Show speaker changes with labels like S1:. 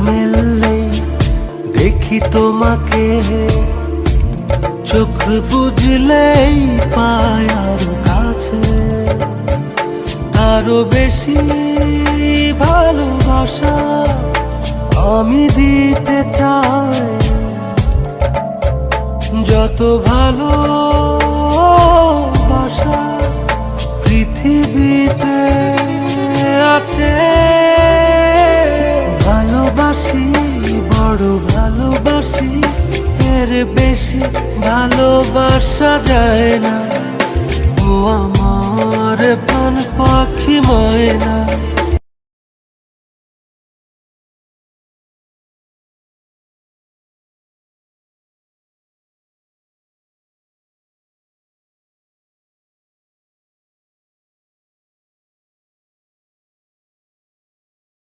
S1: মেললেই দেখি তোমাকে, চোখ বুঝলেই পাই আরো কাছে, আরো বেশি ভালোবাসা আমি দিতে চাই। যত ভালোবাসা পৃথিবীতে আছে, ভালোবাসি বড় ভালোবাসি, এর বেশি ভালোবাসা যায় না। ও আমার প্রাণ পাখি ময়না,